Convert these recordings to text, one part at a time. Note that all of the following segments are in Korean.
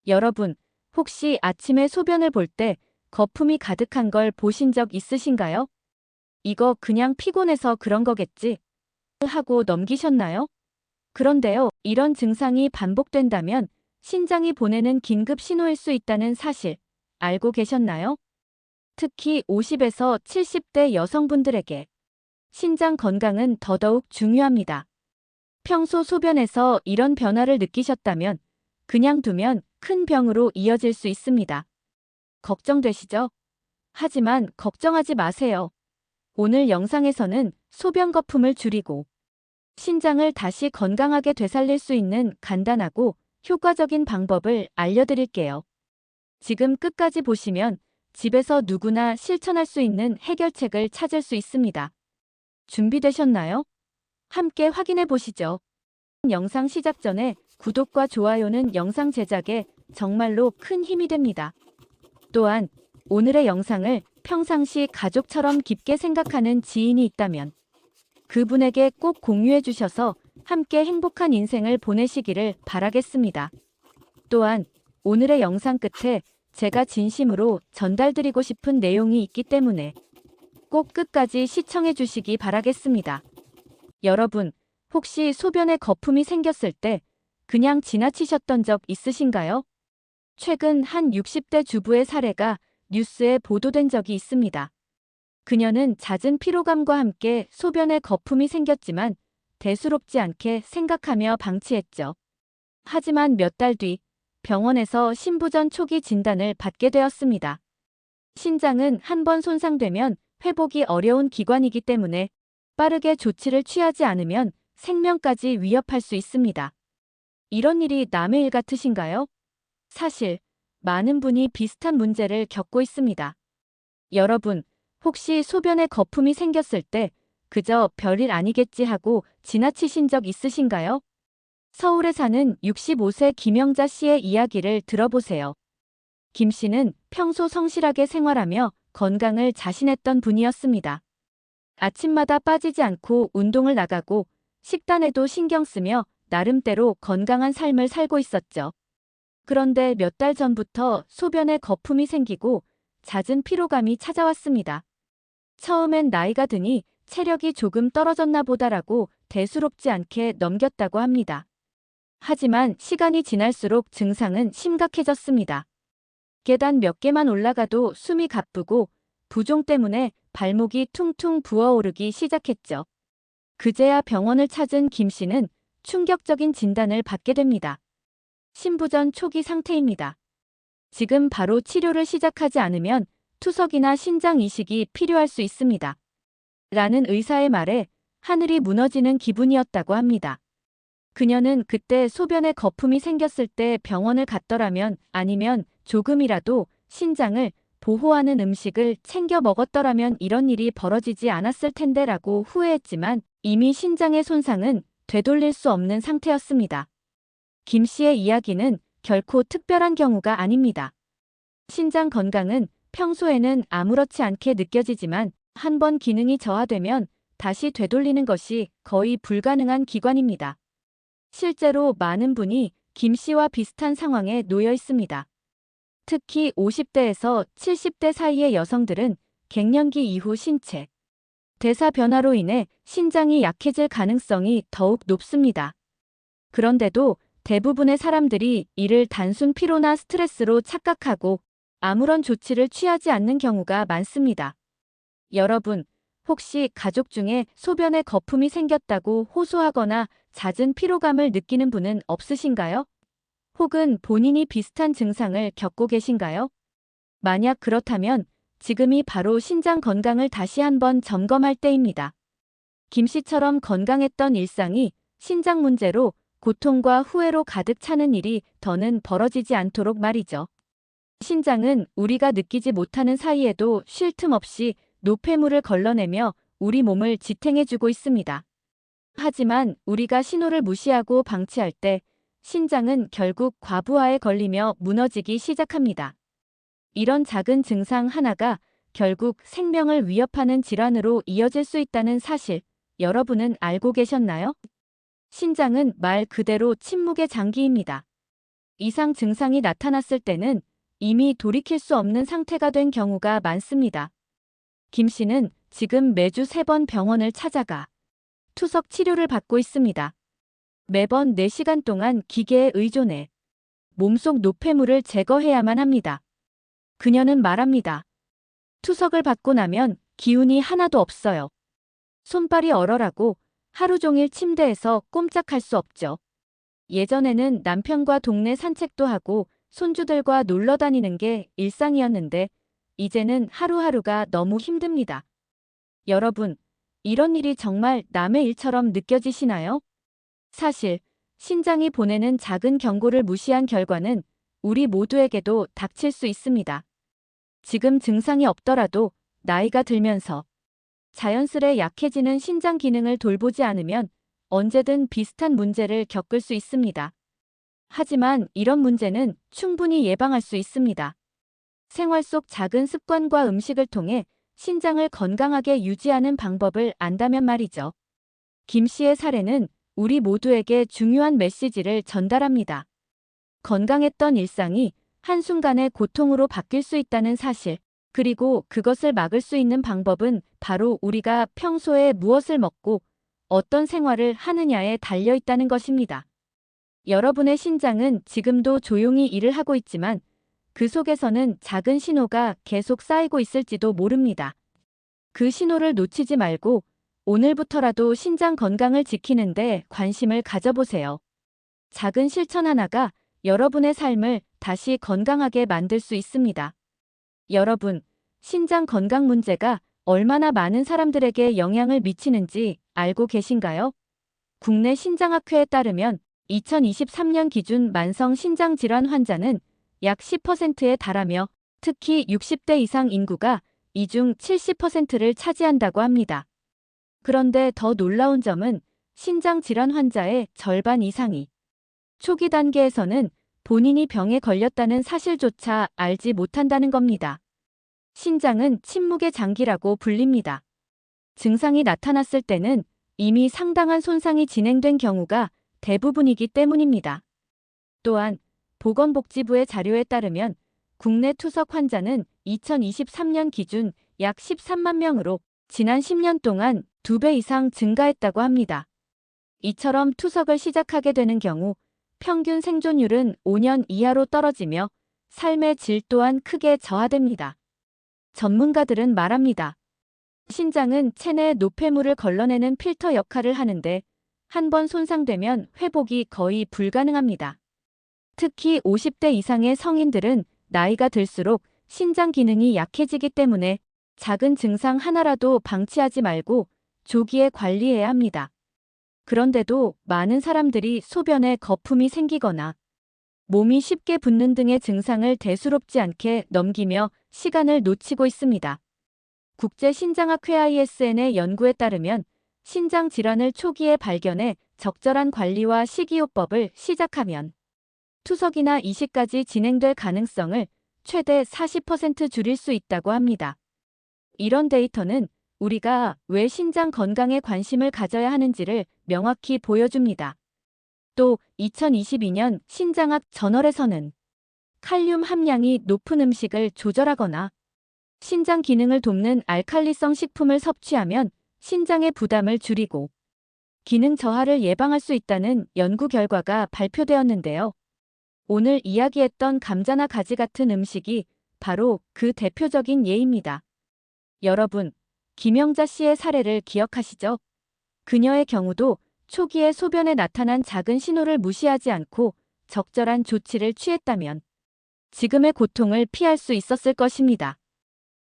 여러분, 혹시 아침에 소변을 볼 때 거품이 가득한 걸 보신 적 있으신가요? 이거 그냥 피곤해서 그런 거겠지 하고 넘기셨나요? 그런데요, 이런 증상이 반복된다면 신장이 보내는 긴급 신호일 수 있다는 사실 알고 계셨나요? 특히 50에서 70대 여성분들에게 신장 건강은 더더욱 중요합니다. 평소 소변에서 이런 변화를 느끼셨다면 그냥 두면 큰 병으로 이어질 수 있습니다. 걱정되시죠? 하지만 걱정하지 마세요. 오늘 영상에서는 소변 거품을 줄이고 신장을 다시 건강하게 되살릴 수 있는 간단하고 효과적인 방법을 알려드릴게요. 지금 끝까지 보시면 집에서 누구나 실천할 수 있는 해결책을 찾을 수 있습니다. 준비되셨나요? 함께 확인해 보시죠. 영상 시작 전에 구독과 좋아요는 영상 제작에 정말로 큰 힘이 됩니다. 또한 오늘의 영상을 평상시 가족처럼 깊게 생각하는 지인이 있다면 그분에게 꼭 공유해 주셔서 함께 행복한 인생을 보내시기를 바라겠습니다. 또한 오늘의 영상 끝에 제가 진심으로 전달드리고 싶은 내용이 있기 때문에 꼭 끝까지 시청해 주시기 바라겠습니다. 여러분, 혹시 소변에 거품이 생겼을 때 그냥 지나치셨던 적 있으신가요? 최근 한 60대 주부의 사례가 뉴스에 보도된 적이 있습니다. 그녀는 잦은 피로감과 함께 소변에 거품이 생겼지만 대수롭지 않게 생각하며 방치했죠. 하지만 몇 달 뒤 병원에서 신부전 초기 진단을 받게 되었습니다. 신장은 한 번 손상되면 회복이 어려운 기관이기 때문에 빠르게 조치를 취하지 않으면 생명까지 위협할 수 있습니다. 이런 일이 남의 일 같으신가요? 사실 많은 분이 비슷한 문제를 겪고 있습니다. 여러분, 혹시 소변에 거품이 생겼을 때 그저 별일 아니겠지 하고 지나치신 적 있으신가요? 서울에 사는 65세 김영자 씨의 이야기를 들어보세요. 김 씨는 평소 성실하게 생활하며 건강을 자신했던 분이었습니다. 아침마다 빠지지 않고 운동을 나가고 식단에도 신경 쓰며 나름대로 건강한 삶을 살고 있었죠. 그런데 몇 달 전부터 소변에 거품이 생기고 잦은 피로감이 찾아왔습니다. 처음엔 나이가 드니 체력이 조금 떨어졌나 보다라고 대수롭지 않게 넘겼다고 합니다. 하지만 시간이 지날수록 증상은 심각해졌습니다. 계단 몇 개만 올라가도 숨이 가쁘고 부종 때문에 발목이 퉁퉁 부어오르기 시작했죠. 그제야 병원을 찾은 김 씨는 충격적인 진단을 받게 됩니다. 신부전 초기 상태입니다. 지금 바로 치료를 시작하지 않으면 투석이나 신장 이식이 필요할 수 있습니다. 라는 의사의 말에 하늘이 무너지는 기분이었다고 합니다. 그녀는 그때 소변에 거품이 생겼을 때 병원을 갔더라면 아니면 조금이라도 신장을 보호하는 음식을 챙겨 먹었더라면 이런 일이 벌어지지 않았을 텐데라고 후회했지만 이미 신장의 손상은 되돌릴 수 없는 상태였습니다. 김 씨의 이야기는 결코 특별한 경우가 아닙니다. 신장 건강은 평소에는 아무렇지 않게 느껴지지만 한번 기능이 저하되면 다시 되돌리는 것이 거의 불가능한 기관입니다. 실제로 많은 분이 김 씨와 비슷한 상황에 놓여 있습니다. 특히 50대에서 70대 사이의 여성들은 갱년기 이후 신체, 대사 변화로 인해 신장이 약해질 가능성이 더욱 높습니다. 그런데도 대부분의 사람들이 이를 단순 피로나 스트레스로 착각하고 아무런 조치를 취하지 않는 경우가 많습니다. 여러분, 혹시 가족 중에 소변에 거품이 생겼다고 호소하거나 잦은 피로감을 느끼는 분은 없으신가요? 혹은 본인이 비슷한 증상을 겪고 계신가요? 만약 그렇다면 지금이 바로 신장 건강을 다시 한번 점검할 때입니다. 김 씨처럼 건강했던 일상이 신장 문제로 고통과 후회로 가득 차는 일이 더는 벌어지지 않도록 말이죠. 신장은 우리가 느끼지 못하는 사이에도 쉴 틈 없이 노폐물을 걸러내며 우리 몸을 지탱해주고 있습니다. 하지만 우리가 신호를 무시하고 방치할 때 신장은 결국 과부하에 걸리며 무너지기 시작합니다. 이런 작은 증상 하나가 결국 생명을 위협하는 질환으로 이어질 수 있다는 사실, 여러분은 알고 계셨나요? 신장은 말 그대로 침묵의 장기입니다. 이상 증상이 나타났을 때는 이미 돌이킬 수 없는 상태가 된 경우가 많습니다. 김 씨는 지금 매주 3번 병원을 찾아가 투석 치료를 받고 있습니다. 매번 4시간 동안 기계에 의존해 몸속 노폐물을 제거해야만 합니다. 그녀는 말합니다. 투석을 받고 나면 기운이 하나도 없어요. 손발이 얼얼하고 하루 종일 침대에서 꼼짝할 수 없죠. 예전에는 남편과 동네 산책도 하고 손주들과 놀러 다니는 게 일상이었는데 이제는 하루하루가 너무 힘듭니다. 여러분, 이런 일이 정말 남의 일처럼 느껴지시나요? 사실, 신장이 보내는 작은 경고를 무시한 결과는 우리 모두에게도 닥칠 수 있습니다. 지금 증상이 없더라도 나이가 들면서 자연스레 약해지는 신장 기능을 돌보지 않으면 언제든 비슷한 문제를 겪을 수 있습니다. 하지만 이런 문제는 충분히 예방할 수 있습니다. 생활 속 작은 습관과 음식을 통해 신장을 건강하게 유지하는 방법을 안다면 말이죠. 김 씨의 사례는 우리 모두에게 중요한 메시지를 전달합니다. 건강했던 일상이 한순간에 고통으로 바뀔 수 있다는 사실, 그리고 그것을 막을 수 있는 방법은 바로 우리가 평소에 무엇을 먹고 어떤 생활을 하느냐에 달려 있다는 것입니다. 여러분의 신장은 지금도 조용히 일을 하고 있지만 그 속에서는 작은 신호가 계속 쌓이고 있을지도 모릅니다. 그 신호를 놓치지 말고 오늘부터라도 신장 건강을 지키는 데 관심을 가져보세요. 작은 실천 하나가 여러분의 삶을 다시 건강하게 만들 수 있습니다. 여러분, 신장 건강 문제가 얼마나 많은 사람들에게 영향을 미치는지 알고 계신가요? 국내 신장학회에 따르면 2023년 기준 만성 신장질환 환자는 약 10%에 달하며 특히 60대 이상 인구가 이 중 70%를 차지한다고 합니다. 그런데 더 놀라운 점은 신장질환 환자의 절반 이상이 초기 단계에서는 본인이 병에 걸렸다는 사실조차 알지 못한다는 겁니다. 신장은 침묵의 장기라고 불립니다. 증상이 나타났을 때는 이미 상당한 손상이 진행된 경우가 대부분이기 때문입니다. 또한 보건복지부의 자료에 따르면 국내 투석 환자는 2023년 기준 약 13만 명으로 지난 10년 동안 2배 이상 증가했다고 합니다. 이처럼 투석을 시작하게 되는 경우 평균 생존율은 5년 이하로 떨어지며 삶의 질 또한 크게 저하됩니다. 전문가들은 말합니다. 신장은 체내 노폐물을 걸러내는 필터 역할을 하는데 한 번 손상되면 회복이 거의 불가능합니다. 특히 50대 이상의 성인들은 나이가 들수록 신장 기능이 약해지기 때문에 작은 증상 하나라도 방치하지 말고 조기에 관리해야 합니다. 그런데도 많은 사람들이 소변에 거품이 생기거나 몸이 쉽게 붓는 등의 증상을 대수롭지 않게 넘기며 시간을 놓치고 있습니다. 국제신장학회 ISN의 연구에 따르면 신장 질환을 초기에 발견해 적절한 관리와 식이요법을 시작하면 투석이나 이식까지 진행될 가능성을 최대 40% 줄일 수 있다고 합니다. 이런 데이터는 우리가 왜 신장 건강에 관심을 가져야 하는지를 명확히 보여줍니다. 또 2022년 신장학 저널에서는 칼륨 함량이 높은 음식을 조절하거나 신장 기능을 돕는 알칼리성 식품을 섭취하면 신장의 부담을 줄이고 기능 저하를 예방할 수 있다는 연구 결과가 발표되었는데요. 오늘 이야기했던 감자나 가지 같은 음식이 바로 그 대표적인 예입니다. 여러분, 김영자 씨의 사례를 기억하시죠? 그녀의 경우도 초기에 소변에 나타난 작은 신호를 무시하지 않고 적절한 조치를 취했다면 지금의 고통을 피할 수 있었을 것입니다.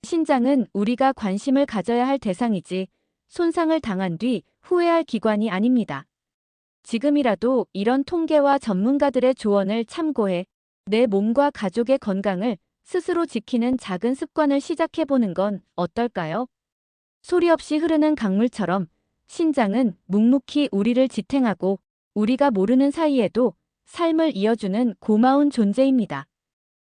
신장은 우리가 관심을 가져야 할 대상이지 손상을 당한 뒤 후회할 기관이 아닙니다. 지금이라도 이런 통계와 전문가들의 조언을 참고해 내 몸과 가족의 건강을 스스로 지키는 작은 습관을 시작해보는 건 어떨까요? 소리 없이 흐르는 강물처럼 신장은 묵묵히 우리를 지탱하고 우리가 모르는 사이에도 삶을 이어주는 고마운 존재입니다.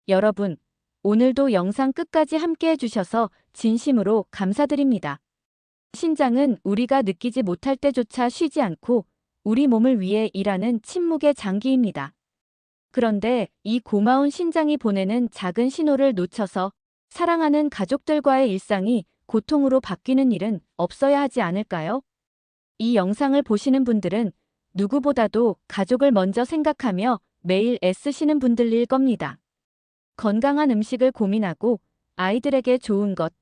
여러분, 오늘도 영상 끝까지 함께 해주셔서 진심으로 감사드립니다. 신장은 우리가 느끼지 못할 때조차 쉬지 않고 우리 몸을 위해 일하는 침묵의 장기입니다. 그런데 이 고마운 신장이 보내는 작은 신호를 놓쳐서 사랑하는 가족들과의 일상이 고통으로 바뀌는 일은 없어야 하지 않을까요? 이 영상을 보시는 분들은 누구보다도 가족을 먼저 생각하며 매일 애쓰시는 분들일 겁니다. 건강한 음식을 고민하고 아이들에게 좋은 것,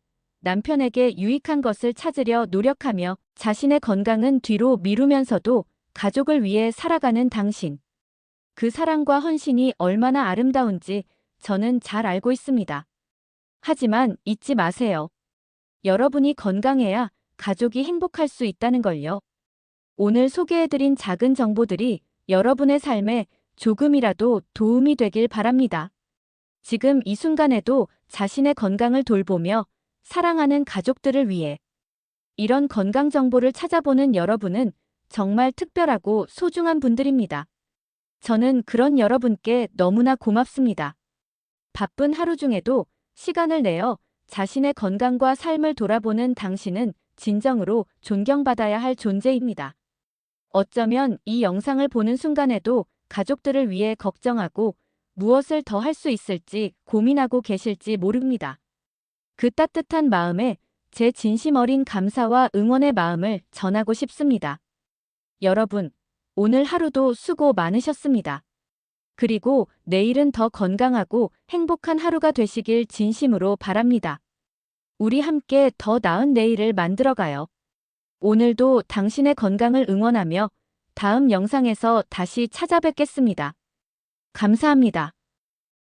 남편에게 유익한 것을 찾으려 노력하며 자신의 건강은 뒤로 미루면서도 가족을 위해 살아가는 당신. 그 사랑과 헌신이 얼마나 아름다운지 저는 잘 알고 있습니다. 하지만 잊지 마세요. 여러분이 건강해야 가족이 행복할 수 있다는 걸요. 오늘 소개해드린 작은 정보들이 여러분의 삶에 조금이라도 도움이 되길 바랍니다. 지금 이 순간에도 자신의 건강을 돌보며 사랑하는 가족들을 위해 이런 건강 정보를 찾아보는 여러분은 정말 특별하고 소중한 분들입니다. 저는 그런 여러분께 너무나 고맙습니다. 바쁜 하루 중에도 시간을 내어 자신의 건강과 삶을 돌아보는 당신은 진정으로 존경받아야 할 존재입니다. 어쩌면 이 영상을 보는 순간에도 가족들을 위해 걱정하고 무엇을 더 할 수 있을지 고민하고 계실지 모릅니다. 그 따뜻한 마음에 제 진심 어린 감사와 응원의 마음을 전하고 싶습니다. 여러분, 오늘 하루도 수고 많으셨습니다. 그리고 내일은 더 건강하고 행복한 하루가 되시길 진심으로 바랍니다. 우리 함께 더 나은 내일을 만들어가요. 오늘도 당신의 건강을 응원하며 다음 영상에서 다시 찾아뵙겠습니다. 감사합니다.